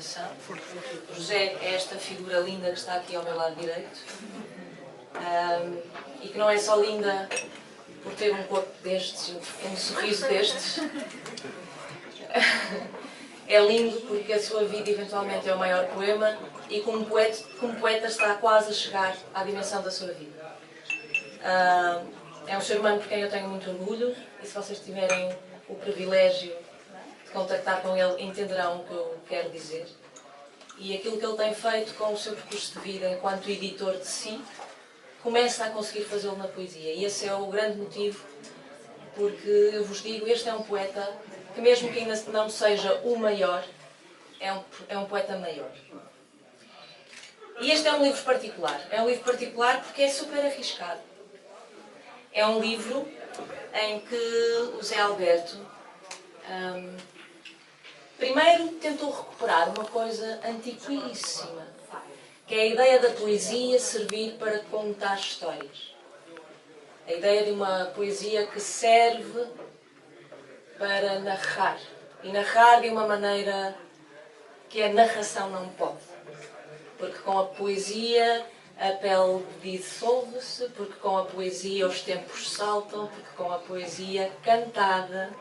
apresentação. José é esta figura linda que está aqui ao meu lado direito. E que não é só linda por ter um corpo destes, um sorriso destes. É lindo porque a sua vida eventualmente é o maior poema e como poeta está quase a chegar à dimensão da sua vida. É um ser humano por quem eu tenho muito orgulho e se vocês tiverem o privilégio de contactar com ele entenderão o que eu quero dizer. E aquilo que ele tem feito com o seu percurso de vida enquanto editor de si, começa a conseguir fazê-lo na poesia. E esse é o grande motivo porque eu vos digo, este é um poeta que mesmo que ainda não seja o maior, é um poeta maior. E este é um livro particular. É um livro particular porque é super arriscado. É um livro em que o Zé Alberto primeiro tentou recuperar uma coisa antiquíssima, que é a ideia da poesia servir para contar histórias. A ideia de uma poesia que serve para narrar. E narrar de uma maneira que a narração não pode. Porque com a poesia a pele dissolve-se, porque com a poesia os tempos saltam, porque com a poesia cantada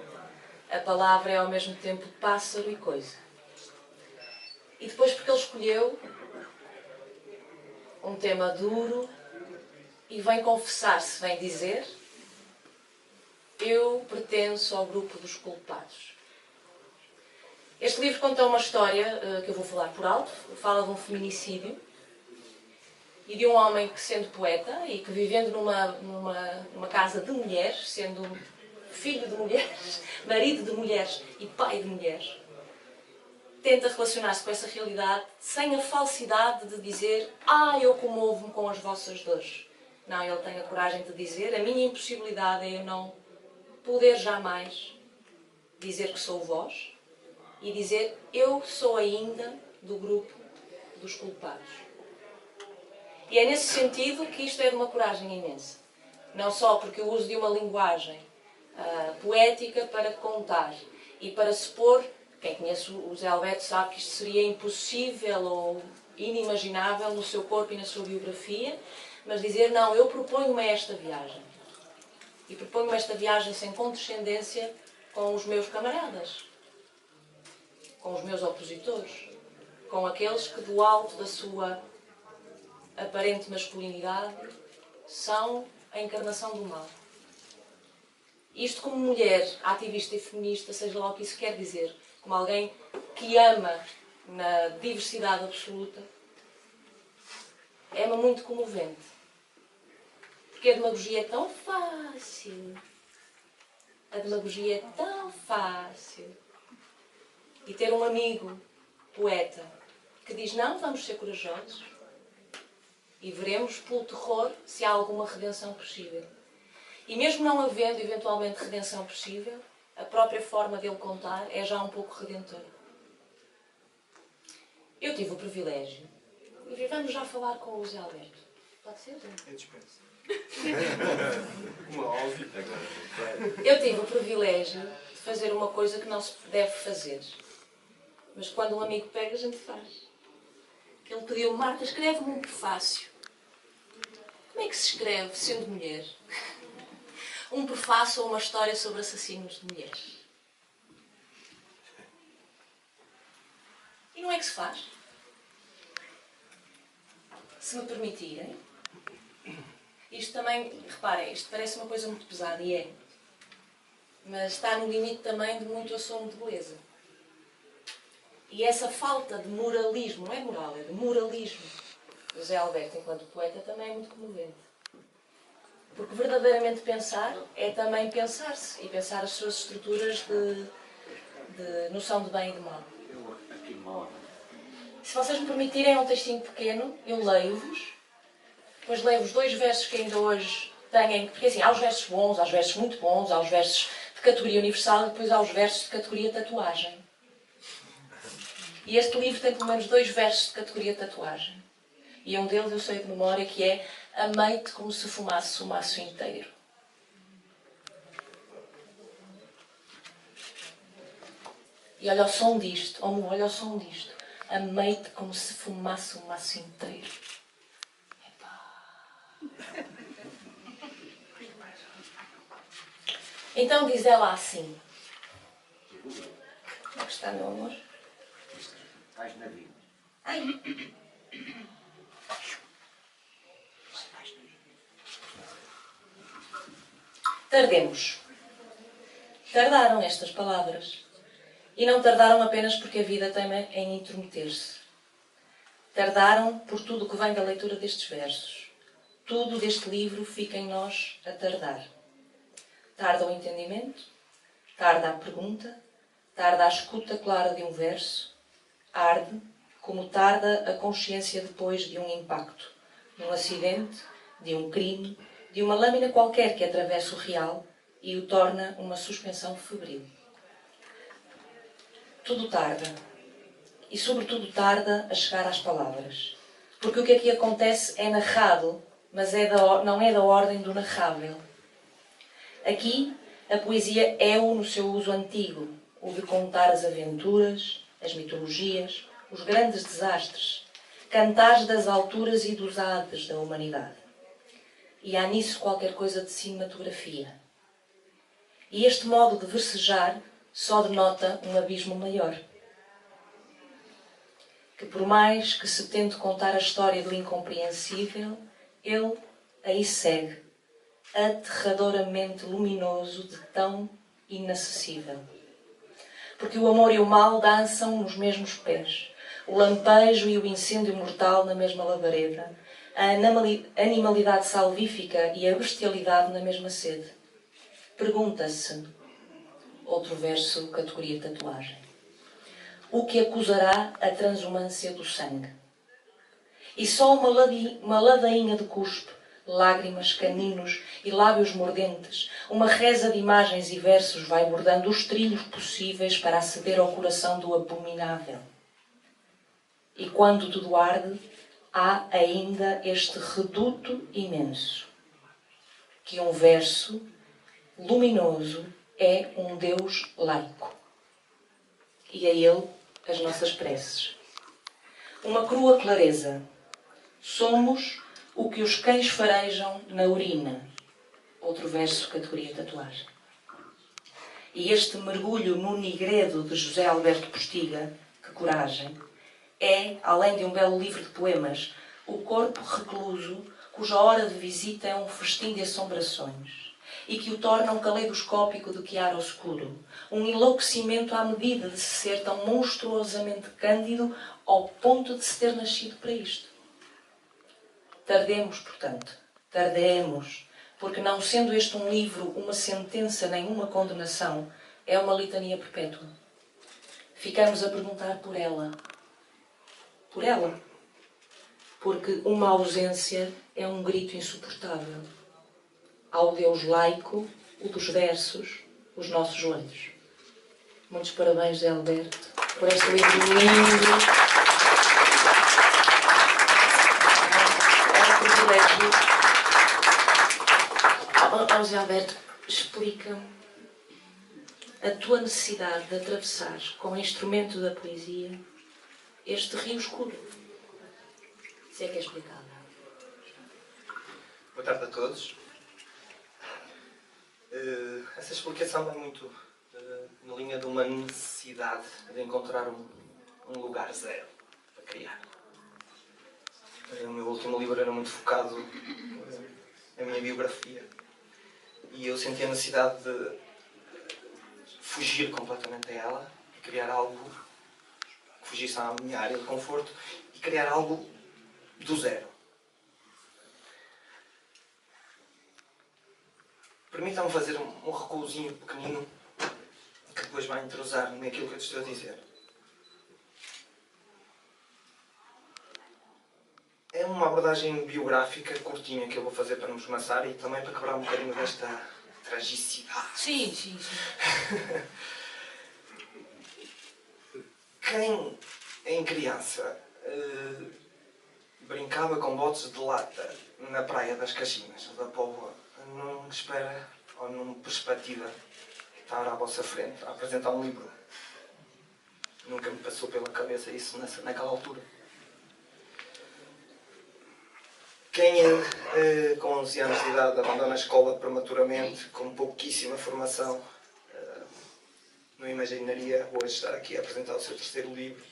a palavra é ao mesmo tempo pássaro e coisa. E depois porque ele escolheu um tema duro e vem confessar-se, vem dizer: eu pertenço ao grupo dos culpados. Este livro conta uma história que eu vou falar por alto, fala de um feminicídio e de um homem que, sendo poeta e que vivendo numa casa de mulheres, sendo filho de mulheres, marido de mulheres e pai de mulheres, tenta relacionar-se com essa realidade sem a falsidade de dizer: eu comovo-me com as vossas dores. Não, ele tem a coragem de dizer: a minha impossibilidade é eu não poder jamais dizer que sou vós e dizer: eu sou ainda do grupo dos culpados. E é nesse sentido que isto é de uma coragem imensa. Não só porque o uso de uma linguagem poética para contar e para se pôr. Quem conhece o Zé Alberto sabe que isto seria impossível ou inimaginável no seu corpo e na sua biografia, mas dizer: não, eu proponho-me esta viagem. E proponho-me esta viagem sem condescendência com os meus camaradas, com os meus opositores, com aqueles que do alto da sua aparente masculinidade são a encarnação do mal. Isto como mulher, ativista e feminista, seja lá o que isso quer dizer, como alguém que ama na diversidade absoluta, é-me muito comovente. Porque a demagogia é tão fácil. A demagogia é tão fácil. E ter um amigo poeta que diz: não, vamos ser corajosos e veremos pelo terror se há alguma redenção possível. E mesmo não havendo eventualmente redenção possível, a própria forma dele contar é já um pouco redentora. Eu tive o privilégio, e vamos já falar com o Zé Alberto. Pode ser? É dispensa. Uma óbvio. Eu tive o privilégio de fazer uma coisa que não se deve fazer. Mas quando um amigo pega, a gente faz. Que ele pediu: Marta, escreve-me um prefácio. Como é que se escreve, sendo mulher, um prefácio ou uma história sobre assassinos de mulheres? E não é que se faz. Se me permitirem, isto também, reparem, isto parece uma coisa muito pesada, e é. Mas está no limite também de muito assomo de beleza. E essa falta de moralismo, não é moral, é de moralismo, do Zé Alberto enquanto poeta também é muito comovente. Porque verdadeiramente pensar é também pensar-se e pensar as suas estruturas de noção de bem e de mal. Se vocês me permitirem, é um textinho pequeno, eu leio-vos, depois leio-vos 2 versos que ainda hoje têm, porque assim, há os versos bons, há os versos muito bons, há os versos de categoria universal e depois há os versos de categoria tatuagem. E este livro tem pelo menos 2 versos de categoria tatuagem. E um deles eu sei de memória, que é: amei-te como se fumasse o maço inteiro. E olha o som disto, olha o som disto. Amei-te como se fumasse o maço inteiro. Então diz ela assim. Como é que está, meu amor? Estás na vida. Ai. Tardemos. Tardaram estas palavras. E não tardaram apenas porque a vida teima em intrometer-se. Tardaram por tudo o que vem da leitura destes versos. Tudo deste livro fica em nós a tardar. Tarda o entendimento, tarda a pergunta, tarda a escuta clara de um verso, arde como tarda a consciência depois de um impacto, de um acidente, de um crime, de uma lâmina qualquer que atravessa o real e o torna uma suspensão febril. Tudo tarda. E sobretudo tarda a chegar às palavras. Porque o que aqui acontece é narrado, mas não é da ordem do narrável. Aqui, a poesia é-o no seu uso antigo, o de contar as aventuras, as mitologias, os grandes desastres, cantares das alturas e dos hades da humanidade. E há nisso qualquer coisa de cinematografia. E este modo de versejar só denota um abismo maior. Que por mais que se tente contar a história do incompreensível, ele aí segue, aterradoramente luminoso de tão inacessível. Porque o amor e o mal dançam nos mesmos pés, o lampejo e o incêndio mortal na mesma labareda, a animalidade salvífica e a bestialidade na mesma sede. Pergunta-se, outro verso, categoria tatuagem, o que acusará a transumância do sangue? E só uma ladainha de cuspe, lágrimas, caninos e lábios mordentes, uma reza de imagens e versos vai bordando os trilhos possíveis para aceder ao coração do abominável. E quando tudo arde, há ainda este reduto imenso, que um verso luminoso é um Deus laico. E a ele as nossas preces. Uma crua clareza. Somos o que os cães farejam na urina. Outro verso, categoria tatuagem. E este mergulho no nigredo de José Alberto Postiga, que coragem, é, além de um belo livro de poemas, o corpo recluso cuja hora de visita é um festim de assombrações e que o torna um caleidoscópico de chiaroscuro, um enlouquecimento à medida de se ser tão monstruosamente cândido ao ponto de se ter nascido para isto. Tardemos, portanto, tardemos, porque não sendo este um livro, uma sentença nem uma condenação, é uma litania perpétua. Ficamos a perguntar por ela. Por ela. Porque uma ausência é um grito insuportável. Ao Deus laico, o dos versos, os nossos joelhos. Muitos parabéns, Zé Alberto, por este livro lindo. É um privilégio. Zé Alberto, explica-me a tua necessidade de atravessar com o instrumento da poesia este rio escuro. Se é que é explicável. Boa tarde a todos. Essa explicação é muito na linha de uma necessidade de encontrar um lugar zero para criar. O meu último livro era muito focado na minha biografia e eu senti a necessidade de fugir completamente a ela e criar algo que fugisse à minha área de conforto e criar algo do zero. Permitam-me fazer um recuozinho pequenino que depois vai entrosar naquilo que eu te estou a dizer. É uma abordagem biográfica curtinha que eu vou fazer para nos começar e também para quebrar um bocadinho desta tragicidade. Sim. Quem, em criança, brincava com botes de lata na praia das Caxinas, da Póvoa, não espera ou não perspectiva estar à vossa frente a apresentar um livro. Nunca me passou pela cabeça isso naquela altura. Quem com 11 anos de idade abandona a escola prematuramente, com pouquíssima formação, não imaginaria hoje estar aqui a apresentar o seu terceiro livro.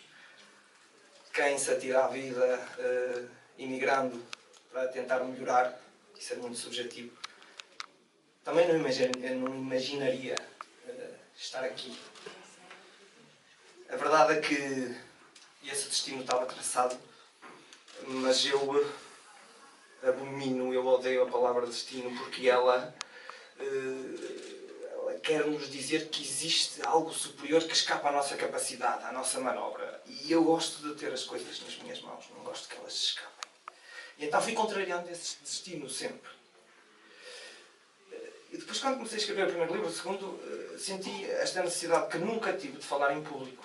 Quem se atira à vida imigrando para tentar melhorar, isso é muito subjetivo, também não imaginaria estar aqui. A verdade é que esse destino estava traçado, mas eu abomino, eu odeio a palavra destino, porque ela quer nos dizer que existe algo superior que escapa à nossa capacidade, à nossa manobra. E eu gosto de ter as coisas nas minhas mãos, não gosto que elas se escapem. E então fui contrariando esse destino sempre. E depois, quando comecei a escrever o primeiro livro, o segundo, senti esta necessidade que nunca tive de falar em público.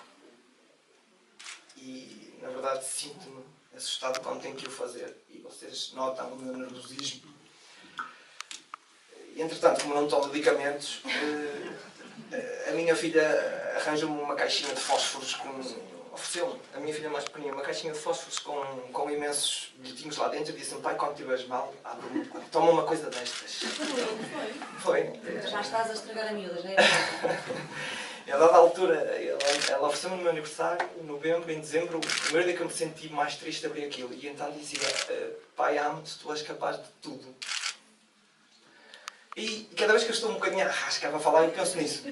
E, na verdade, sinto-me assustado quando tenho que o fazer. E vocês notam o meu nervosismo. E, entretanto, como não tomo medicamentos, a minha filha arranjou-me uma caixinha de fósforos ofereceu-me, a minha filha mais pequenina, uma caixinha de fósforos com imensos bilhetinhos lá dentro e disse-me: pai, quando estiveres mal, toma uma coisa destas. Foi. Já estás a estragar a miúdas, não é? E a dada altura, ela ofereceu-me no meu aniversário, em novembro, em dezembro, o primeiro dia que eu me senti mais triste, abri aquilo. E então dizia: pai, amo-te, tu és capaz de tudo. E cada vez que eu estou um bocadinho arrasca para falar, eu penso nisso.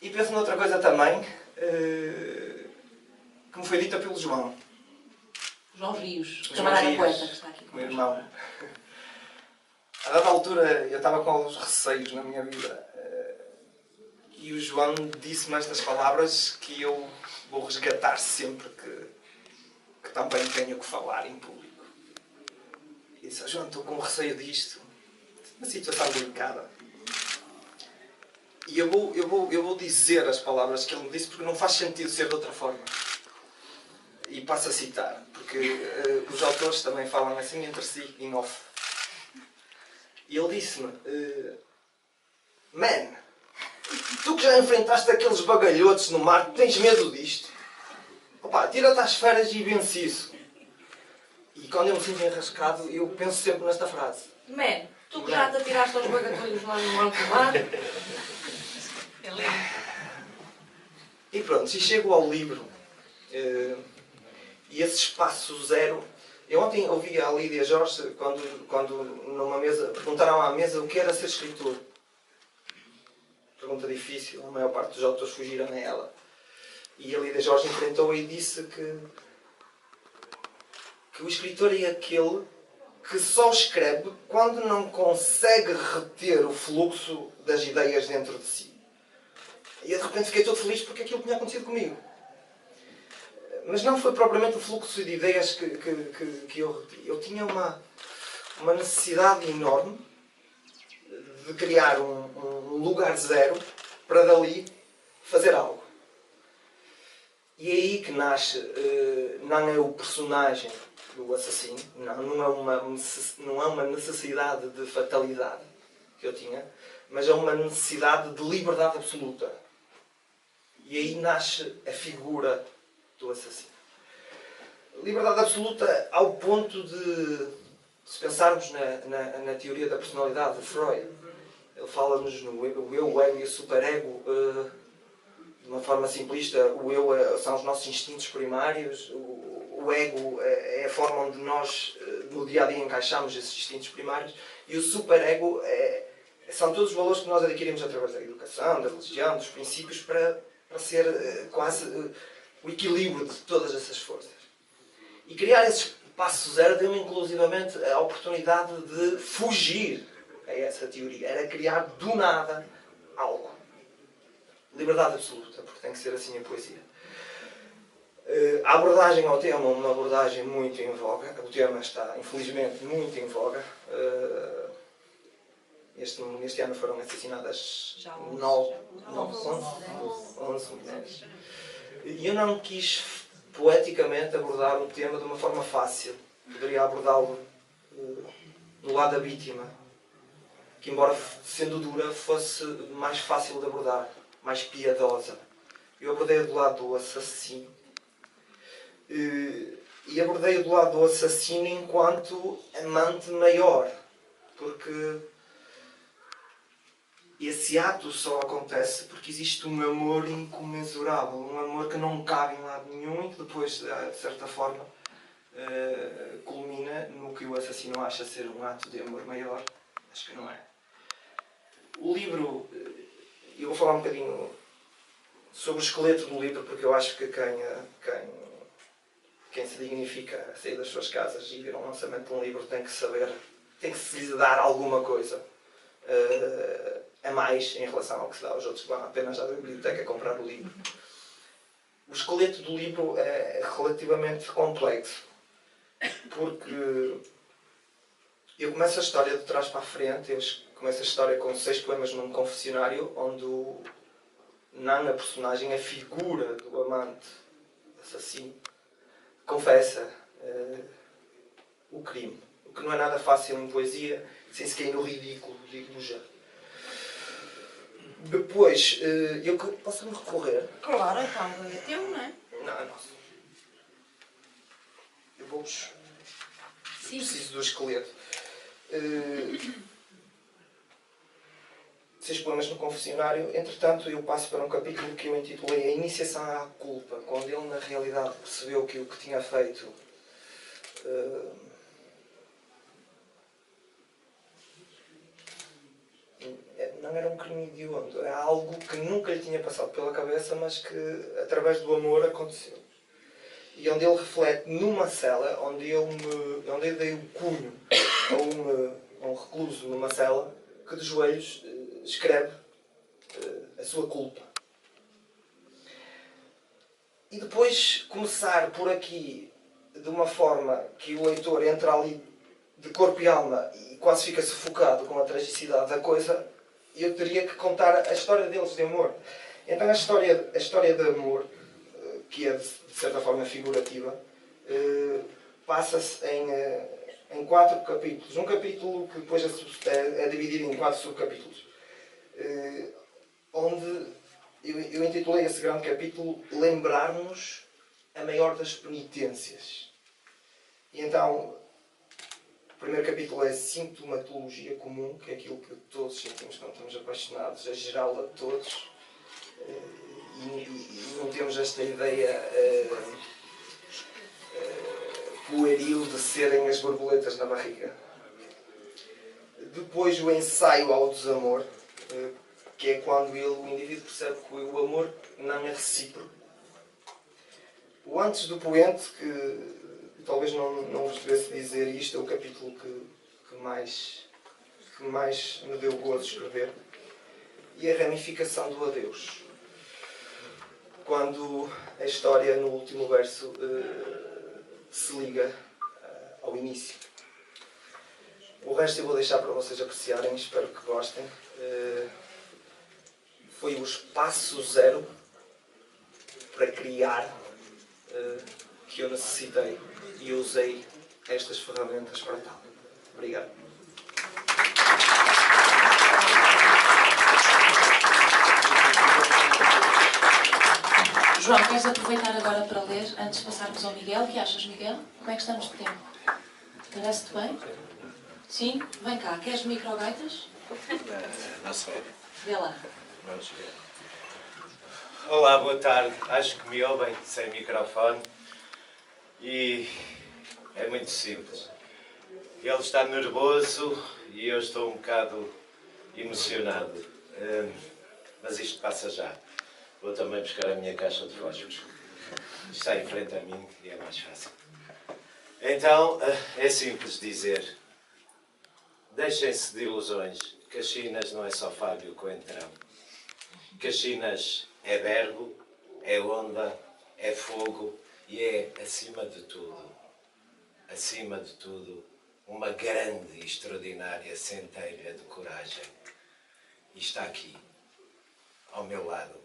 E penso noutra coisa também, que me foi dita pelo João. João Rios, João camarada Rios, poeta que está aqui com meu irmão. A dada altura, eu estava com alguns receios na minha vida. E o João disse-me estas palavras que eu vou resgatar sempre que também tenho que falar em público. E disse: João, estou com receio disto. Uma situação delicada. E eu vou dizer as palavras que ele me disse, porque não faz sentido ser de outra forma. E passo a citar, porque os autores também falam assim entre si, em off. E ele disse-me: Man, tu que já enfrentaste aqueles bagalhotes no mar, tens medo disto? Opa, tira-te às férias e vence isso. E quando eu me sinto enrascado, eu penso sempre nesta frase. Man, tu que já te atiraste aos bagatolhos lá no alto mar. E pronto, e chego ao livro. E esse espaço zero. Eu ontem ouvi a Lídia Jorge, quando numa mesa, perguntaram à mesa o que era ser escritor. Pergunta difícil, a maior parte dos autores fugiram a ela. E a Lídia Jorge enfrentou e disse que o escritor é aquele que só escreve quando não consegue reter o fluxo das ideias dentro de si. E eu de repente fiquei todo feliz porque aquilo tinha acontecido comigo. Mas não foi propriamente o fluxo de ideias que eu reti. Eu tinha uma necessidade enorme de criar um lugar zero para dali fazer algo. E é aí que nasce, não é o personagem do assassino, não é uma necessidade de fatalidade que eu tinha, mas é uma necessidade de liberdade absoluta. E aí nasce a figura do assassino. Liberdade absoluta ao ponto de, se pensarmos na teoria da personalidade de Freud, ele fala-nos no eu, o ego e o superego. De uma forma simplista, o eu são os nossos instintos primários, o ego é a forma onde nós no dia-a-dia encaixamos esses instintos primários, e o superego são todos os valores que nós adquirimos através da educação, da religião, dos princípios, para ser quase o equilíbrio de todas essas forças. E criar esse espaço zero deu-me inclusivamente a oportunidade de fugir a essa teoria. Era criar do nada algo. Liberdade absoluta, porque tem que ser assim a poesia. A abordagem ao tema é uma abordagem muito em voga. O tema está, infelizmente, muito em voga. Neste ano foram assassinadas 11 mulheres. E eu não quis poeticamente abordar o tema de uma forma fácil. Poderia abordá-lo do lado da vítima, que embora sendo dura fosse mais fácil de abordar, mais piedosa. eu abordei do lado do assassino. E abordei do lado do assassino enquanto amante maior. Porque esse ato só acontece porque existe um amor incomensurável. Um amor que não cabe em lado nenhum e que depois, de certa forma, culmina no que o assassino acha ser um ato de amor maior. Acho que não é. O livro, eu vou falar um bocadinho sobre o esqueleto do livro, porque eu acho que quem se dignifica a sair das suas casas e vir um lançamento de um livro tem que saber, tem que se lhe dar alguma coisa a mais em relação ao que se dá aos outros que vão apenas à biblioteca comprar o livro. O esqueleto do livro é relativamente complexo, porque eu começo a história de trás para a frente. Eu começo a história com 6 poemas num confessionário, onde a personagem, a figura do amante assassino, confessa o crime. O que não é nada fácil em poesia, sem se cair no ridículo, digo já. Depois, eu posso-me recorrer? Claro, então, é teu, não é? Não, é nosso. Eu vou-vos... Preciso do esqueleto. 6 poemas no confessionário. Entretanto, eu passo para um capítulo que eu intitulei A Iniciação à Culpa, quando ele, na realidade, percebeu que o que tinha feito não era um crime hediondo, era algo que nunca lhe tinha passado pela cabeça, mas que, através do amor, aconteceu. E onde ele reflete numa cela, onde eu dei o cunho a um recluso numa cela, que de joelhos escreve a sua culpa. E depois começar por aqui, de uma forma que o leitor entra ali de corpo e alma e quase fica sufocado com a tragicidade da coisa, eu teria que contar a história deles de amor. Então a história de amor, que é de certa forma figurativa, passa-se em 4 capítulos. Um capítulo que depois é dividido em 4 subcapítulos. Onde eu intitulei esse grande capítulo Lembrar-nos a maior das penitências. E então, o primeiro capítulo é sintomatologia comum, que é aquilo que todos sentimos quando estamos apaixonados, a geral a todos. E não temos esta ideia pueril de serem as borboletas na barriga. Depois o ensaio ao desamor, que é quando o indivíduo percebe que o amor não é recíproco. O antes do poente, que talvez não vos devesse dizer isto, é o capítulo que mais me deu gozo de escrever. E a ramificação do adeus. Quando a história, no último verso, se liga ao início. O resto eu vou deixar para vocês apreciarem, espero que gostem. Foi o espaço zero para criar que eu necessitei e usei estas ferramentas para tal. Obrigado. João, queres aproveitar agora para ler, antes de passarmos ao Miguel? O que achas, Miguel? Como é que estamos de tempo? Parece-te bem? Sim? Vem cá. Queres microgaitas? Não sei. Vê lá. Vamos ver. Olá, boa tarde. Acho que me ouvem sem microfone. E é muito simples. Ele está nervoso e eu estou um bocado emocionado. Mas isto passa já. Vou também buscar a minha caixa de fósforos. Está em frente a mim e é mais fácil. Então, é simples dizer. Deixem-se de ilusões. Caxinas não é só Fábio Coentrão. Caxinas é verbo, é onda, é fogo e é, acima de tudo, uma grande e extraordinária centelha de coragem. E está aqui, ao meu lado.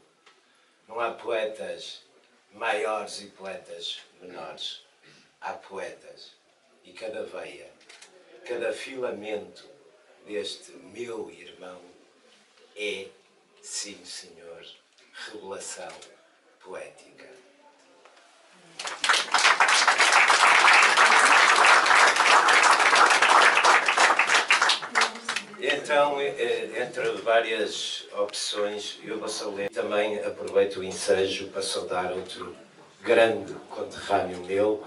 Não há poetas maiores e poetas menores. Há poetas. E cada veia, cada filamento deste meu irmão é, sim senhor, revelação poética. Então, entre várias opções, eu vou só ler. Também aproveito o ensejo para saudar outro grande conterrâneo meu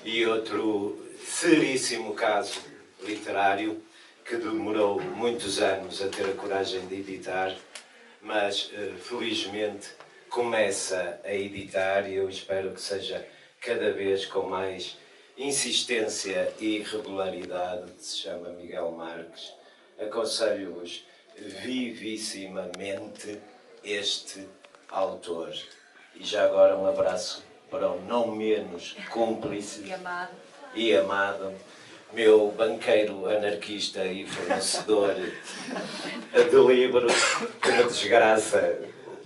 e outro seríssimo caso literário que demorou muitos anos a ter a coragem de editar, mas felizmente começa a editar e eu espero que seja cada vez com mais insistência e regularidade. Se chama Miguel Marques. Aconselho-vos vivissimamente este autor. E já agora um abraço para o não menos cúmplice e amado meu banqueiro anarquista e fornecedor de livros que me desgraça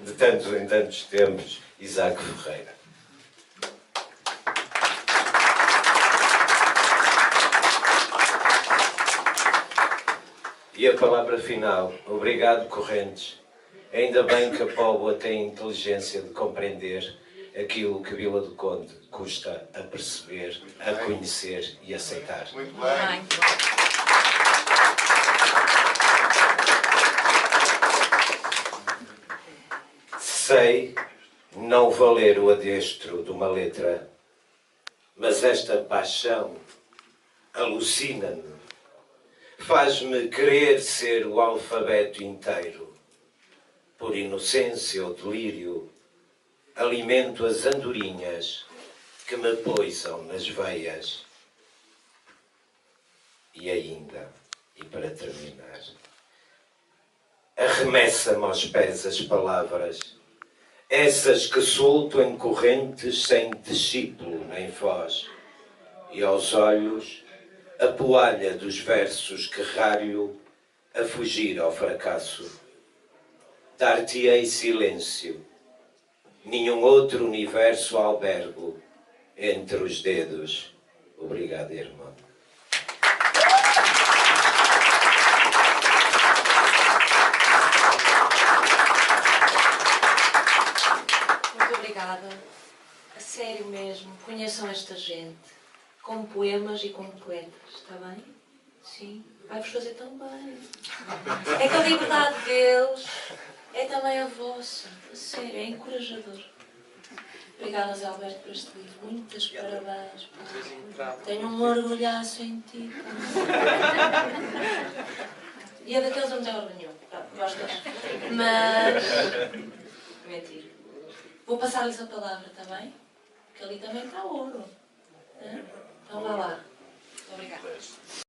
de tantos em tantos tempos, Isaac Ferreira. E a palavra final. Obrigado, Correntes. Ainda bem que a Póvoa tem inteligência de compreender aquilo que Vila do Conde custa a perceber, a conhecer e aceitar. Muito bem. Sei não valer o adestro de uma letra, mas esta paixão alucina-me. Faz-me querer ser o alfabeto inteiro. Por inocência ou delírio, alimento as andorinhas que me poisam nas veias. E ainda, e para terminar, arremessa-me aos pés as palavras, essas que solto em correntes sem discípulo nem voz, e aos olhos a poalha dos versos que ralho a fugir ao fracasso. Dar-te-ei silêncio, nenhum outro universo albergo entre os dedos. Obrigado, irmão. Muito obrigada. A sério mesmo, conheçam esta gente. Como poemas e como poetas, está bem? Sim, vai-vos fazer tão bem. É que a liberdade deles é também a vossa. A sério, é encorajador. Obrigada, Zé Alberto, por este livro. Muitas parabéns. Tenho um orgulhaço em ti. E é daqueles onde não tem nenhum. Gostas? Mas... mentira. Vou passar-lhes a palavra, está bem? Que ali também está ouro. Então vá lá. Obrigada.